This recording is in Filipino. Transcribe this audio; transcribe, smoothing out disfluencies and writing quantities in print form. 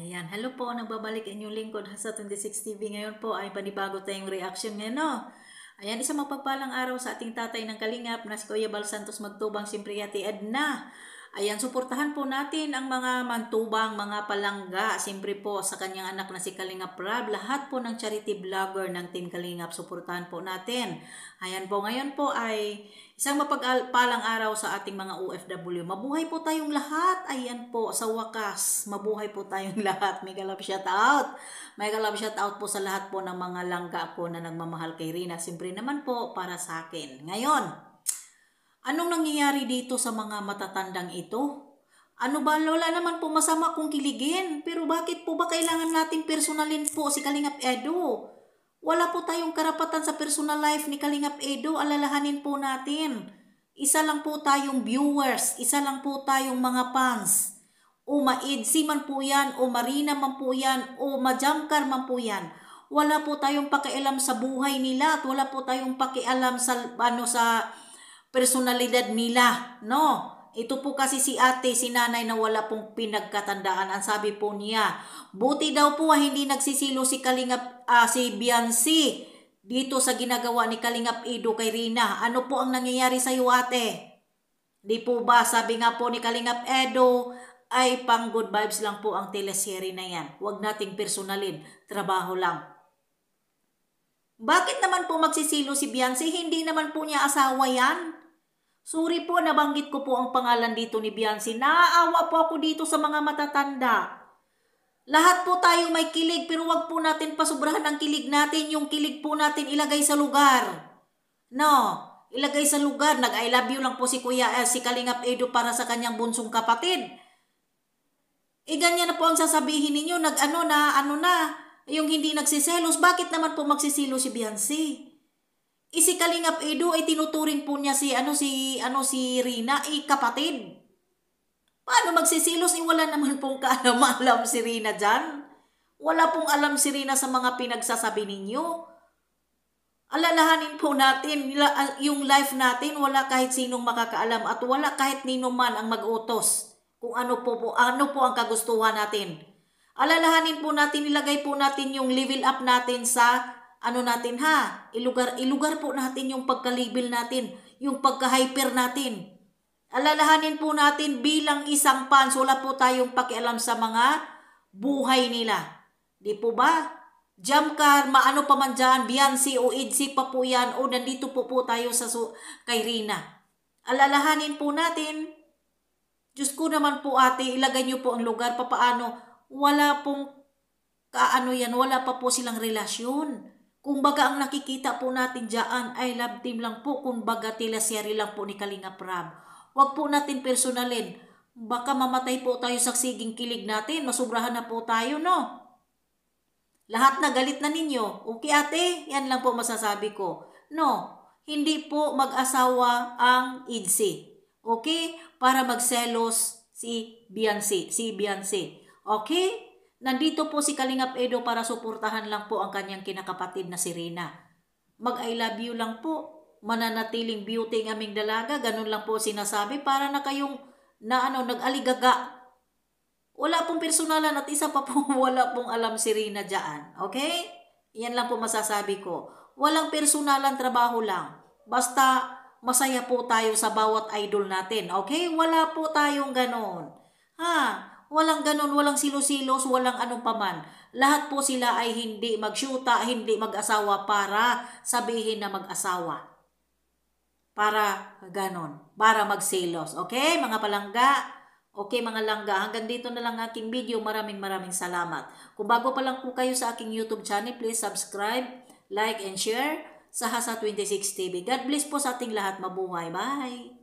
Ayan, hello po, nagbabalik inyong lingkod sa 26 TV. Ngayon po ay panibago tayong reaction ngayon, no? Ayan, isang mapagpalang araw sa ating tatay ng Kalingap na si Kuya Bal Santos Magtubang, siyempre Ate Edna. Ayan, suportahan po natin ang mga mantubang, mga palangga, siyempre po sa kanyang anak na si Kalingap Rab. Lahat po ng charity vlogger ng Team Kalingap, suportahan po natin. Ayan po, ngayon po ay isang mapagpalang araw sa ating mga OFW. Mabuhay po tayong lahat. Ayan po, sa wakas, mabuhay po tayong lahat. Mega love shout out. Mega love shout out po sa lahat po ng mga langga po na nagmamahal kay Rina. Siyempre naman po para sa akin. Ngayon, anong nangyayari dito sa mga matatandang ito? Ano ba, wala naman po masama kung kiligin. Pero bakit po ba kailangan natin personalin po si Kalingap Edo? Wala po tayong karapatan sa personal life ni Kalingap Edo. Alalahanin po natin. Isa lang po tayong viewers. Isa lang po tayong mga fans. O maidsi man po yan, o marina man po yan, o majamkar man po yan. Wala po tayong pakialam sa buhay nila at wala po tayong pakialam sa personalidad nila, no? Ito po kasi si ate, si nanay na wala pong pinagkatandaan. Ang sabi po niya, buti daw po hindi nagsisilo si Kalingap, si Biancy dito sa ginagawa ni Kalingap Edo kay Rina. Ano po ang nangyayari sa iyo, ate? Di po ba, sabi nga po ni Kalingap Edo, ay pang good vibes lang po ang teleserye na yan. Huwag nating personalin, trabaho lang. Bakit naman po magsisilo si Biancy? Hindi naman po niya asawa yan. Sorry po, nabanggit ko po ang pangalan dito ni Biancy. Naaawa po ako dito sa mga matatanda. Lahat po tayo may kilig, pero wag po natin pasubrahan ang kilig natin. Yung kilig po natin ilagay sa lugar. No, ilagay sa lugar. Nag-I love you lang po si si Kalingap Edo para sa kanyang bunsong kapatid. Ganyan na po ang sasabihin ninyo. Yung hindi nagsiselos. Bakit naman po magsiselos si Biancy? Si Kalingap Edo ay tinuturing po niya si Rina kapatid. Paano magsisilos? Wala naman pong kaalam-alam si Rina dyan. Wala pong alam si Rina sa mga pinagsasabi ninyo. Alalahanin po natin, yung life natin, wala kahit sinong makakaalam at wala kahit nino man ang mag-utos kung ano po ang kagustuhan natin. Alalahanin po natin, ilagay po natin yung level up natin sa ilugar po natin yung pagka-level natin, yung pagka-hyper natin. Alalahanin po natin bilang isang fans, wala po tayong pakialam sa mga buhay nila. Di po ba? Jamkar, maano pa man dyan, Biancy o Idsi pa po yan, o nandito po tayo kay Rina. Alalahanin po natin, Diyos ko naman po ate, ilagay niyo po ang lugar, papaano, wala pong wala pa po silang relasyon. Kung baga ang nakikita po natin dyan ay love team lang po. Kung baga teleserye lang po ni Kalingap Rab. Huwag po natin personalin. Baka mamatay po tayo sa siging kilig natin. Masubrahan na po tayo, no? Lahat na galit na ninyo. Okay ate? Yan lang po masasabi ko. No, hindi po mag-asawa ang Idsi. Okay? Para magselos si Biancy. Okay? Nandito po si Kalingap Edo para suportahan lang po ang kanyang kinakapatid na si Rina. Mag-I love you lang po. Mananatiling beauty ng aming dalaga. Ganun lang po sinasabi para na kayong nag-aligaga. Wala pong personalan at isa pa po wala pong alam si Rina dyan. Okay? Yan lang po masasabi ko. Walang personalan, trabaho lang. Basta masaya po tayo sa bawat idol natin. Okay? Wala po tayong ganon. Walang ganon, walang silos-silos, walang anong paman. Lahat po sila ay hindi magsyuta, hindi mag-asawa para sabihin na mag-asawa. Para ganon, para magselos. Okay, mga palangga? Okay, mga langga, hanggang dito na lang aking video. Maraming salamat. Kung bago pa lang po kayo sa aking YouTube channel, please subscribe, like, and share sa Hasa 26 TV. God bless po sa ating lahat. Mabuhay. Bye!